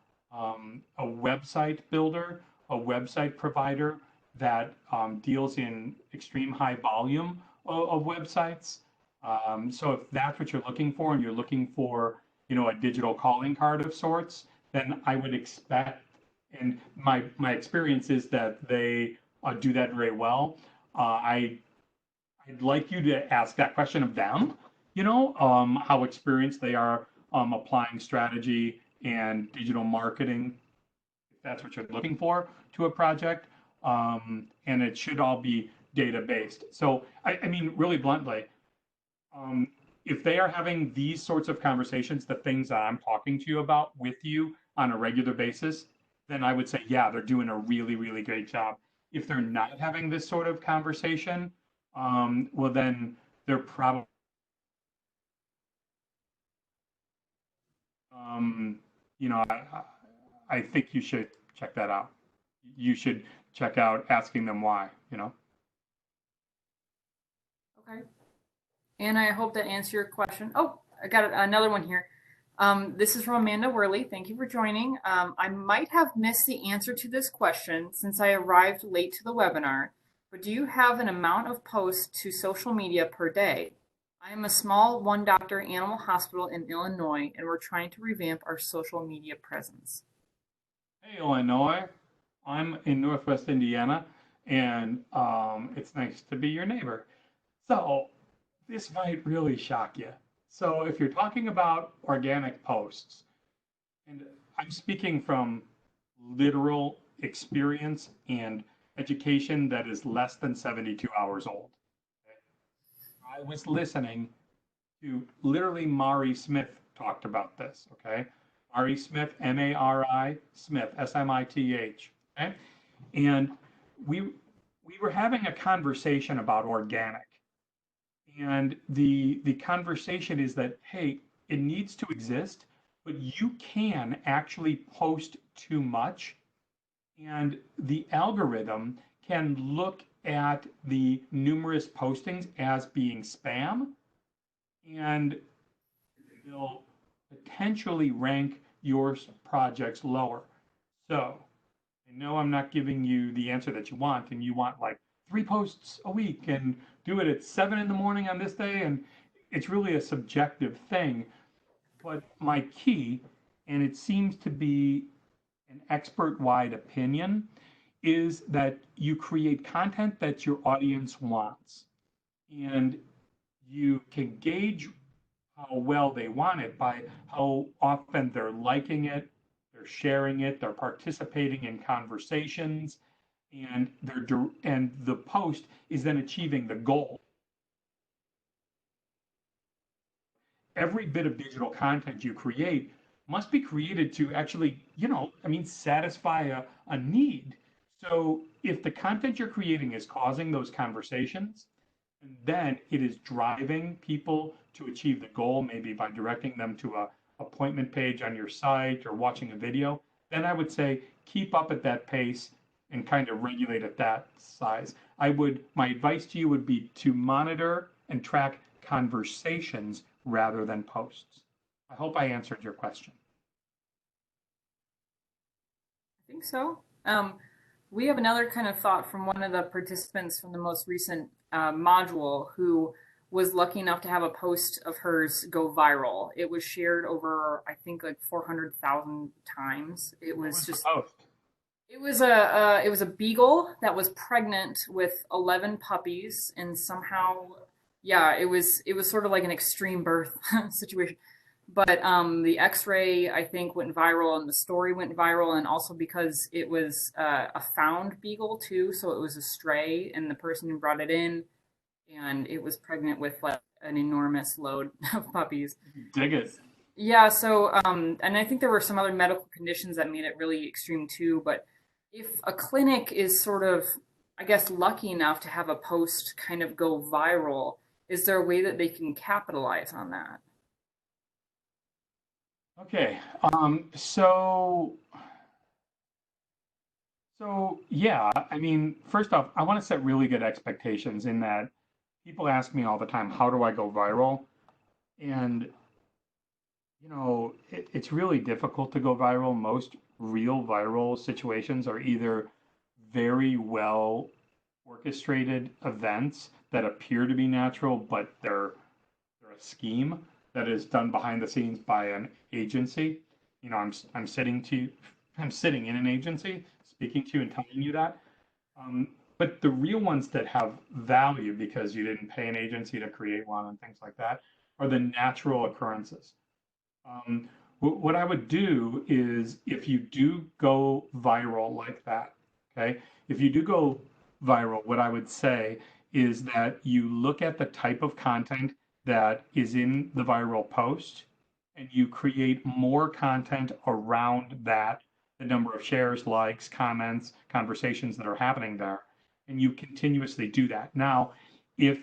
website builder, a website provider that deals in extreme high volume of websites. So if that's what you're looking for and you're looking for, a digital calling card of sorts, then I would expect, and my experience is that they do that very well. I'd like you to ask that question of them, how experienced they are applying strategy and digital marketing, if that's what you're looking for, to a project. And it should all be data based. So, I mean, really bluntly, if they are having these sorts of conversations, the things that I'm talking to you about with you on a regular basis, then I would say, yeah, they're doing a really, really great job. If they're not having this sort of conversation, well, then they're probably, um, you know, I think you should check that out. You should check out asking them why. Okay. And I hope that answered your question. Oh, I got another one here. This is from Amanda Worley. Thank you for joining. I might have missed the answer to this question since I arrived late to the webinar, but do you have an amount of posts to social media per day? I am a small one-doctor animal hospital in Illinois, and we're trying to revamp our social media presence. Hey, Illinois. I'm in Northwest Indiana, and it's nice to be your neighbor. So, this might really shock you. So, if you're talking about organic posts, and I'm speaking from literal experience and education that is less than 72 hours old. Okay? I was listening to literally Mari Smith talked about this, okay? Mari Smith, Mari Smith, Smith, okay? And we were having a conversation about organic. And the conversation is that, hey, it needs to exist, but you can actually post too much, and the algorithm can look at the numerous postings as being spam, and they'll potentially rank your projects lower. So I know I'm not giving you the answer that you want, and you want like 3 posts a week and do it at 7 in the morning on this day, and it's really a subjective thing. But my key, and it seems to be an expert-wide opinion, is that you create content that your audience wants, and you can gauge how well they want it by how often they're liking it, they're sharing it, they're participating in conversations, and the post is then achieving the goal. Every bit of digital content you create must be created to actually, satisfy a need. So if the content you're creating is causing those conversations, and then it is driving people to achieve the goal, maybe by directing them to a appointment page on your site or watching a video, then I would say keep up at that pace and kind of regulate at that size. My advice to you would be to monitor and track conversations rather than posts. I hope I answered your question. I think so. We have another kind of thought from one of the participants from the most recent module who was lucky enough to have a post of hers go viral. It was shared over, I think, like 400,000 times. It What was was the just, post? it was a beagle that was pregnant with 11 puppies, and somehow, yeah, it was sort of like an extreme birth situation. But the X-ray, I think, went viral, and the story went viral, and also because it was a found beagle too, so it was a stray, and the person who brought it in, and it was pregnant with like an enormous load of puppies. Dig it. Yeah, so and I think there were some other medical conditions that made it really extreme too. But if a clinic is sort of, I guess, lucky enough to have a post kind of go viral, is there a way that they can capitalize on that? Okay. So yeah, I mean, first off, I want to set really good expectations in that people ask me all the time, how do I go viral? And it's really difficult to go viral. Most real viral situations are either very well orchestrated events that appear to be natural, but they're a scheme that is done behind the scenes by an agency. I'm I'm sitting in an agency, speaking to you and telling you that. Um, but the real ones that have value because you didn't pay an agency to create one and things like that are the natural occurrences. Um, what I would do is if you do go viral like that, okay, if you do go viral, what I would say is that you look at the type of content that is in the viral post and you create more content around that, the number of shares, likes, comments, conversations that are happening there, and you continuously do that. Now, if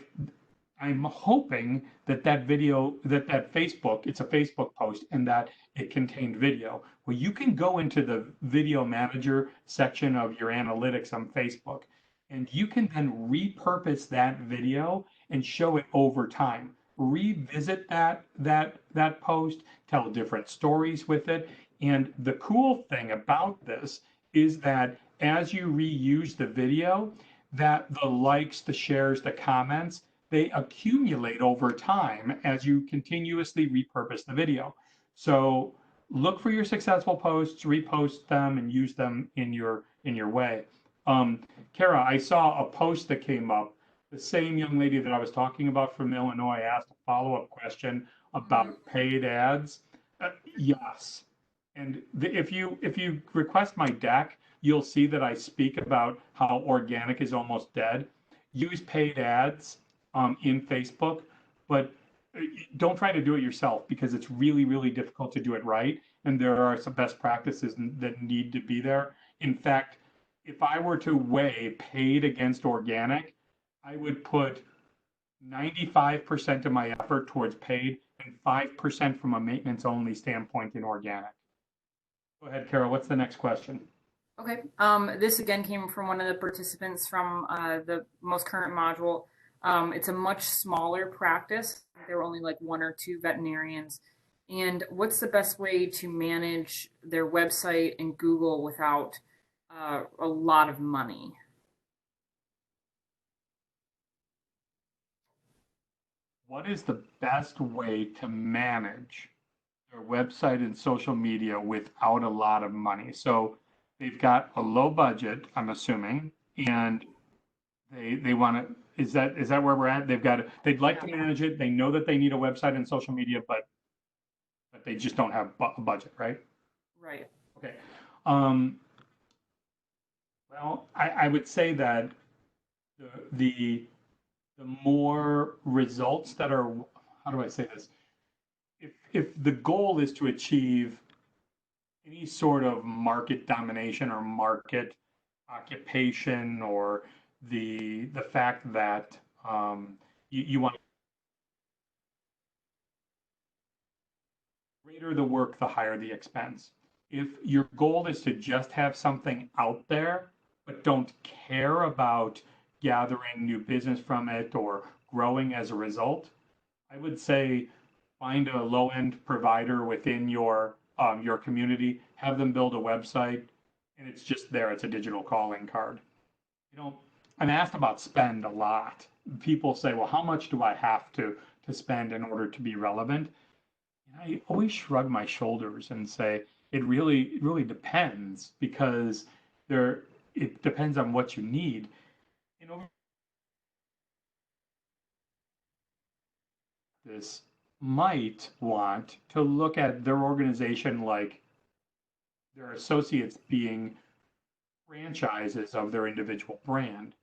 I'm hoping that that video, that Facebook, it's a Facebook post and that it contained video. Well, you can go into the video manager section of your analytics on Facebook, and you can then repurpose that video and show it over time. Revisit that post, tell different stories with it. And the cool thing about this is that as you reuse the video, that the likes, the shares, the comments, they accumulate over time as you continuously repurpose the video. So look for your successful posts, repost them, and use them in your way. Kara, I saw a post that came up. The same young lady that I was talking about from Illinois asked a follow-up question Mhm. about paid ads. Yes, and if you request my deck, you'll see that I speak about how organic is almost dead. Use paid ads in Facebook, but don't try to do it yourself because it's really, really difficult to do it right. And there are some best practices that need to be there. In fact, if I were to weigh paid against organic, I would put 95% of my effort towards paid and 5% from a maintenance only standpoint in organic. Go ahead, Carol. What's the next question? Okay. This again came from one of the participants from the most current module. It's a much smaller practice. There were only like one or two veterinarians. And what's the best way to manage their website and Google without a lot of money? What is the best way to manage their website and social media without a lot of money? So they've got a low budget, I'm assuming, and they want to. Is that where we're at? They'd like Yeah. to manage it. They know that they need a website and social media, but they just don't have a budget, right? Right. Okay. Um, well, I would say that the the the more results that are, how do I say this? If the goal is to achieve any sort of market domination or market occupation or the fact that you want the greater the work, the higher the expense. If your goal is to just have something out there, but don't care about gathering new business from it or growing as a result, I would say find a low-end provider within your community, have them build a website, and it's just there. It's a digital calling card. You know, I'm asked about spend a lot people say, well, how much do I have to spend in order to be relevant? And I always shrug my shoulders and say, it really depends, because it depends on what you need. And over this might want to look at their organization like their associates being franchises of their individual brand.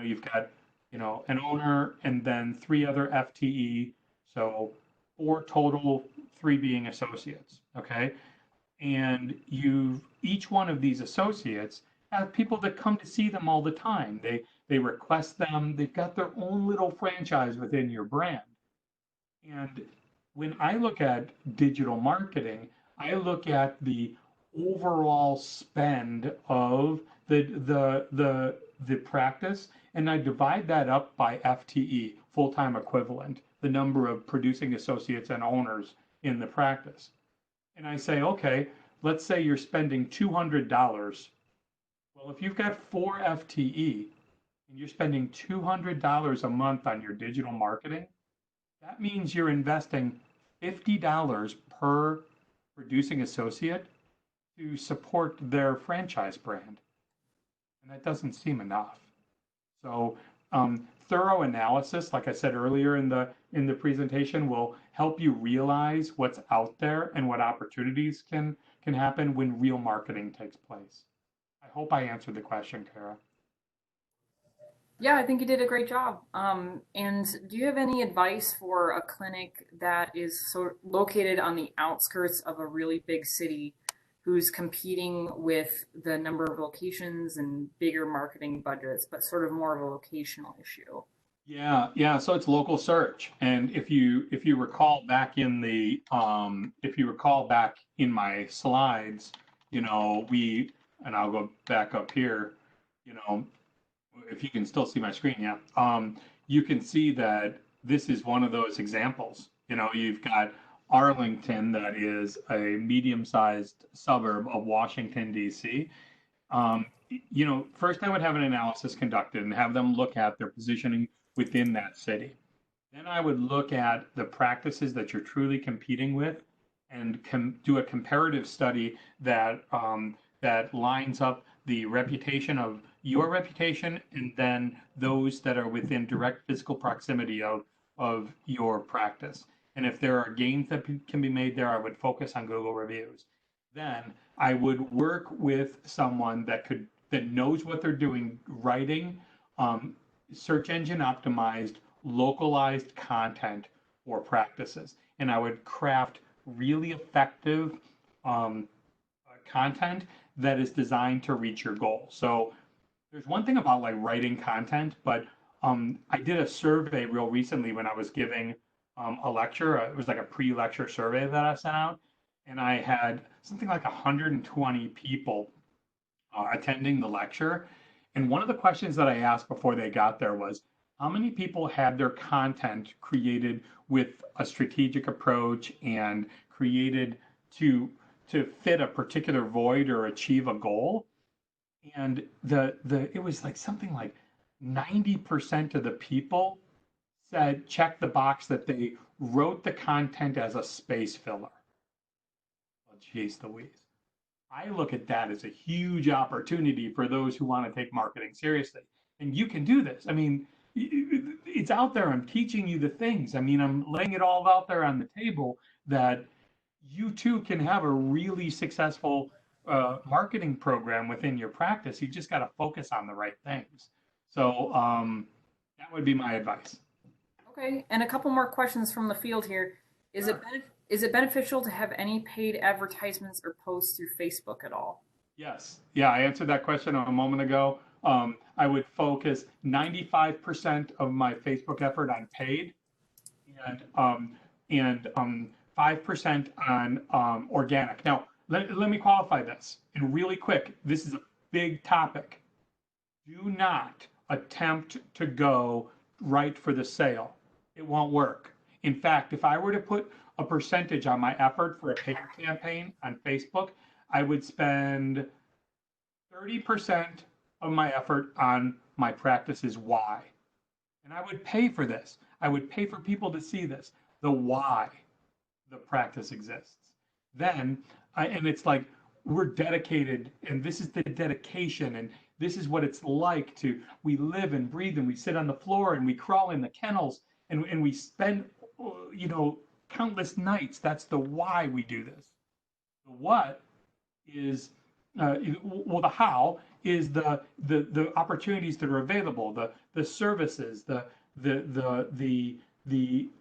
You've got, an owner and then three other FTE, so four total, three being associates, okay? And each one of these associates have people that come to see them all the time. They request them. They've got their own little franchise within your brand. And when I look at digital marketing, I look at the overall spend of the practice, and I divide that up by FTE, full-time equivalent, the number of producing associates and owners in the practice. And I say, okay, let's say you're spending $200. Well, if you've got four FTE and you're spending $200 a month on your digital marketing, that means you're investing $50 per producing associate to support their franchise brand. And that doesn't seem enough. So thorough analysis, like I said earlier in the presentation, will help you realize what's out there and what opportunities can happen when real marketing takes place. I hope I answered the question, Kara. Yeah, I think you did a great job. And do you have any advice for a clinic that is located on the outskirts of a really big city, who's competing with the number of locations and bigger marketing budgets, but sort of more of a locational issue? Yeah. So it's local search, and if you recall back in my slides, and I'll go back up here, if you can still see my screen, yeah. You can see that this is one of those examples. You've got Arlington, that is a medium-sized suburb of Washington, D.C. First I would have an analysis conducted and have them look at their positioning within that city. Then I would look at the practices that you're truly competing with and do a comparative study that lines up the reputation of your reputation and then those that are within direct physical proximity of your practice. And if there are gains that can be made there, I would focus on Google reviews. Then I would work with someone that knows what they're doing, writing search engine optimized, localized content for practices. And I would craft really effective content that is designed to reach your goal. So there's one thing about like writing content, but I did a survey real recently when I was giving a lecture. It was like a pre-lecture survey that I sent out, and I had something like 120 people attending the lecture. And one of the questions that I asked before they got there was, how many people had their content created with a strategic approach and created to fit a particular void or achieve a goal? And it was like something like 90% of the people said, check the box that they wrote the content as a space filler. Well, geez Louise. I look at that as a huge opportunity for those who want to take marketing seriously. And you can do this. I mean, it's out there. I'm teaching you the things. I mean, I'm laying it all out there on the table that you too can have a really successful marketing program within your practice. You just got to focus on the right things. So that would be my advice. Okay, and a couple more questions from the field here. Is it beneficial to have any paid advertisements or posts through Facebook at all? Yes. Yeah, I answered that question a moment ago. I would focus 95% of my Facebook effort on paid and 5% on organic. Now, let me qualify this. And really quick, this is a big topic. Do not attempt to go right for the sale. It won't work. In fact, if I were to put a percentage on my effort for a paid campaign on Facebook, I would spend 30% of my effort on my practice's why. And I would pay for this. I would pay for people to see this, the why the practice exists. Then, and it's like, we're dedicated, and this is the dedication, and this is what it's like to, we live and breathe, and we sit on the floor, and we crawl in the kennels, and we spend, you know, countless nights. That's the why we do this. The what is, well, the how is the opportunities that are available, the services, the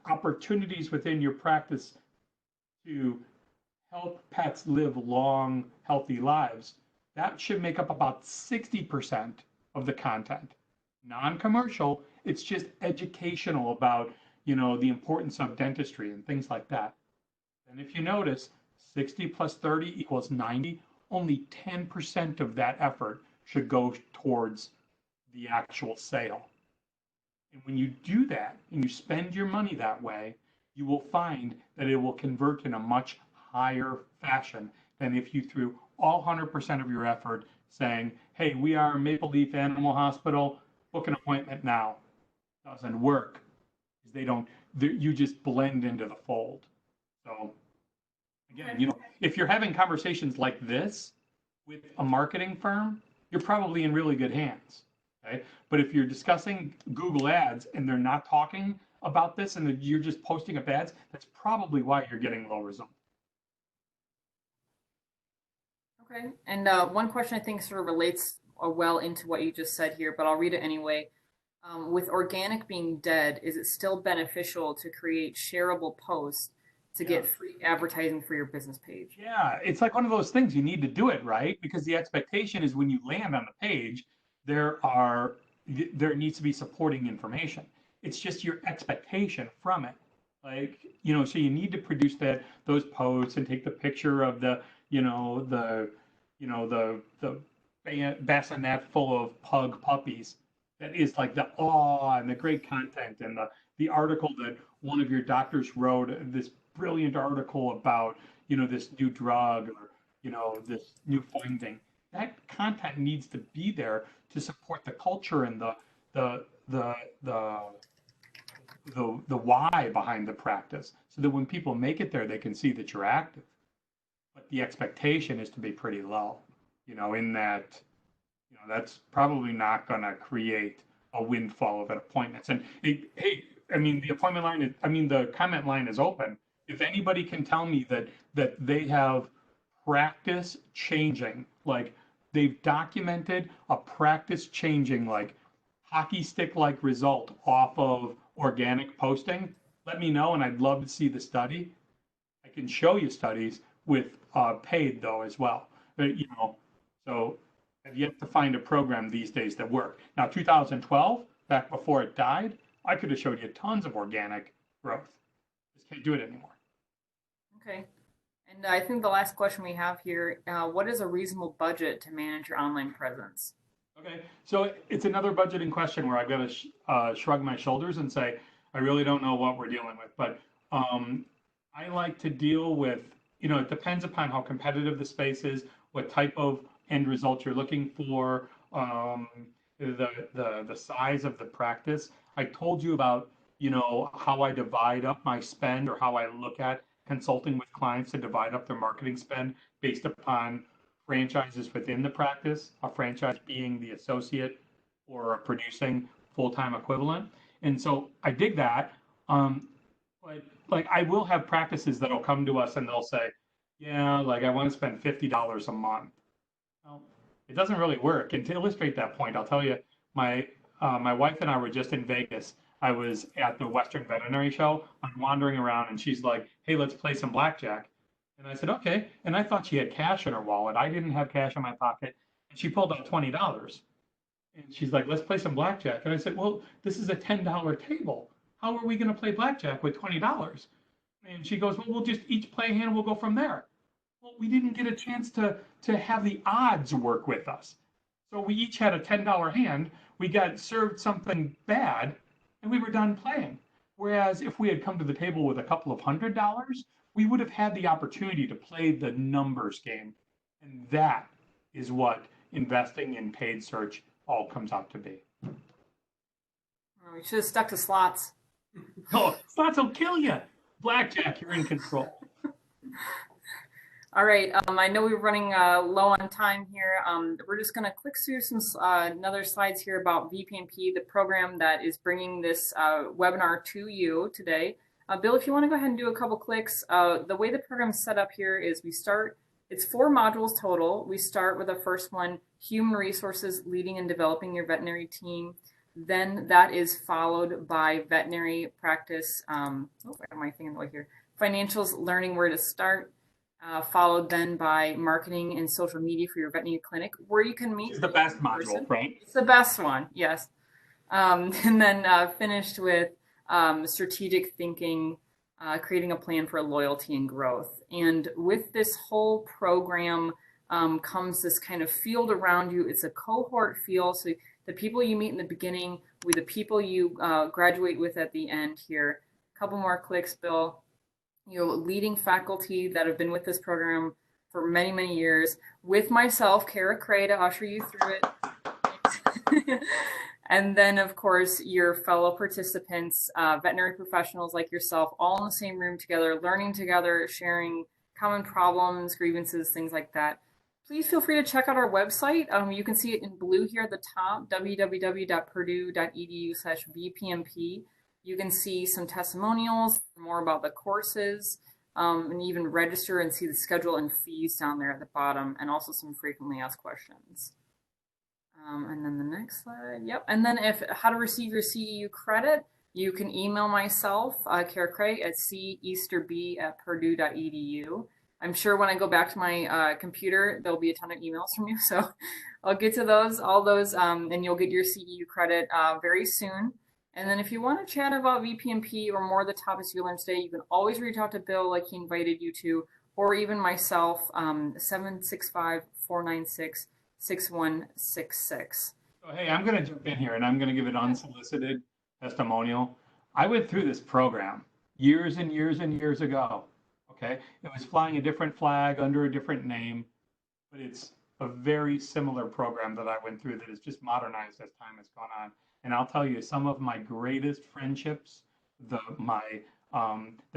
opportunities within your practice to help pets live long, healthy lives. That should make up about 60% of the content. Non-commercial, it's just educational about, you know, the importance of dentistry and things like that. And if you notice, 60 plus 30 equals 90. Only 10% of that effort should go towards the actual sale. And when you do that and you spend your money that way, you will find that it will convert in a much higher fashion than if you threw all 100% of your effort saying, hey, we are Maple Leaf Animal Hospital, book an appointment now. Doesn't work. They don't, you just blend into the fold. So again, you know, if you're having conversations like this with a marketing firm, you're probably in really good hands. Okay. But if you're discussing Google ads and they're not talking about this and you're just posting up ads, that's probably why you're getting low results. Okay. And one question I think sort of relates well into what you just said here, but I'll read it anyway. With organic being dead, is it still beneficial to create shareable posts to get free advertising for your business page? Yeah, it's like one of those things, you need to do it, right? Because the expectation is when you land on the page, there needs to be supporting information. It's just your expectation from it. Like, you know, so you need to produce those posts and take the picture of the bassinet full of pug puppies. That is like the awe and the great content and the article that one of your doctors wrote, this brilliant article about, you know, this new drug or, you know, this new finding. That content needs to be there to support the culture and the why behind the practice, so that when people make it there, they can see that you're active. But the expectation is to be pretty low, you know, in that, you know, that's probably not going to create a windfall of appointments. And hey, I mean, the appointment line is, I mean, the comment line is open. If anybody can tell me that they have practice changing, like they've documented a practice changing, like hockey stick like result off of organic posting, let me know, and I'd love to see the study. I can show you studies with paid though as well. But, you know, so I've yet to find a program these days that work. Now, 2012, back before it died, I could have showed you tons of organic growth. Just can't do it anymore. Okay. And I think the last question we have here, what is a reasonable budget to manage your online presence? Okay, so it's another budgeting question where I've got to shrug my shoulders and say, I really don't know what we're dealing with. But I like to deal with, you know, it depends upon how competitive the space is, what type of end result you're looking for, the size of the practice. I told you about, you know, how I divide up my spend, or how I look at consulting with clients to divide up their marketing spend based upon franchises within the practice, a franchise being the associate or a producing full-time equivalent. And so I dig that. But like, I will have practices that'll come to us and they'll say, yeah, like I want to spend $50 a month. Well, it doesn't really work. And to illustrate that point, I'll tell you, my wife and I were just in Vegas. I was at the Western Veterinary Show. I'm wandering around and she's like, hey, let's play some blackjack. And I said, okay. And I thought she had cash in her wallet. I didn't have cash in my pocket. And she pulled out $20. And she's like, let's play some blackjack. And I said, well, this is a $10 table. How are we going to play blackjack with $20? And she goes, well, we'll just each play a hand. We'll go from there. Well, we didn't get a chance to have the odds work with us. So we each had a $10 hand. We got served something bad and we were done playing. Whereas if we had come to the table with a couple of $100, we would have had the opportunity to play the numbers game. And that is what investing in paid search all comes out to be. All Oh, you should have stuck to slots. Oh, slots will kill you. Blackjack, you're in control. All right, I know we're running low on time here. We're just going to click through some another slides here about VPMP, the program that is bringing this webinar to you today. Bill, if you want to go ahead and do a couple clicks, the way the program's set up here is it's 4 modules total. We start with the first one, Human Resources, Leading and Developing Your Veterinary Team. Then that is followed by Veterinary Practice, I have my thing in the way here, Financials, Learning Where to Start. Followed then by marketing and social media for your veterinary clinic, where you can meet. It's the best module, right? It's the best one, yes. And then finished with strategic thinking, creating a plan for loyalty and growth. And with this whole program comes this kind of field around you. It's a cohort feel. So the people you meet in the beginning with the people you graduate with at the end here. A couple more clicks, Bill. Leading faculty that have been with this program for many, many years, with myself, Kara Cray, to usher you through it. And then, of course, your fellow participants, veterinary professionals like yourself, all in the same room together, learning together, sharing common problems, grievances, things like that. Please feel free to check out our website. You can see it in blue here at the top, www.purdue.edu/vpmp. You can see some testimonials, more about the courses, and even register and see the schedule and fees down there at the bottom, and also some frequently asked questions. And then the next slide, yep. And then how to receive your CEU credit, you can email myself, Kara Cray, at ceasterb@purdue.edu. I'm sure when I go back to my computer, there'll be a ton of emails from you, so I'll get to all those, and you'll get your CEU credit very soon. And then if you want to chat about VPMP or more of the topics you learned today, you can always reach out to Bill like he invited you to, or even myself, 765-496-6166. So, hey, I'm going to jump in here and I'm going to give an unsolicited testimonial. I went through this program years and years and years ago. Okay. It was flying a different flag under a different name, but it's a very similar program that I went through that is just modernized as time has gone on. And I'll tell you, some of my greatest friendships, the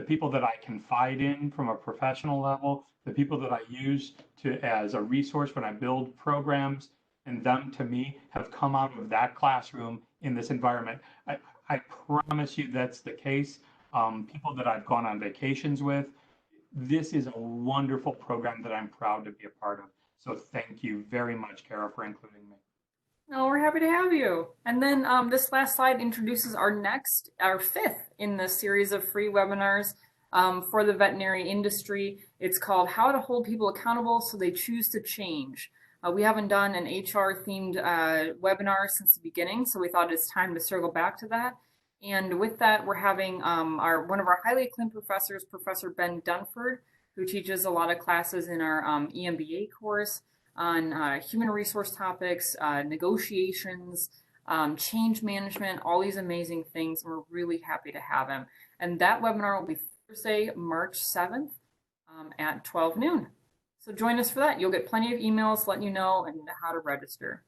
people that I confide in from a professional level, the people that I use as a resource when I build programs, and them to me have come out of that classroom in this environment. I promise you that's the case. People that I've gone on vacations with, this is a wonderful program that I'm proud to be a part of. So thank you very much, Kara, for including me. Oh, we're happy to have you. And then this last slide introduces our fifth in the series of free webinars for the veterinary industry. It's called How to Hold People Accountable So They Choose to Change. We haven't done an HR-themed webinar since the beginning, so we thought it's time to circle back to that. And with that, we're having one of our highly acclaimed professors, Professor Ben Dunford, who teaches a lot of classes in our EMBA course on human resource topics, negotiations, change management, all these amazing things. We're really happy to have him. And that webinar will be Thursday, March 7th at 12 noon. So join us for that. You'll get plenty of emails letting you know and how to register.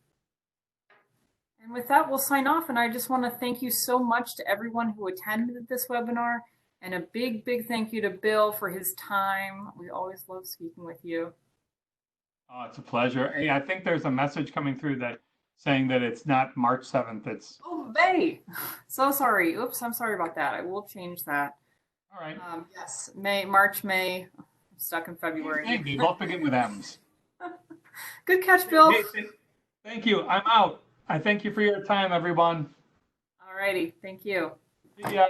And with that, we'll sign off. And I just want to thank you so much to everyone who attended this webinar. And a big, big thank you to Bill for his time. We always love speaking with you. Oh, it's a pleasure. Hey, I think there's a message coming through that saying that it's not March 7th. It's May. So sorry. Oops, I'm sorry about that. I will change that. All right. Yes, March, May. I'm stuck in February. Hey, they both begin with M's. Good catch, Bill. Hey, thank you. I'm out. I thank you for your time, everyone. All righty. Thank you. See ya.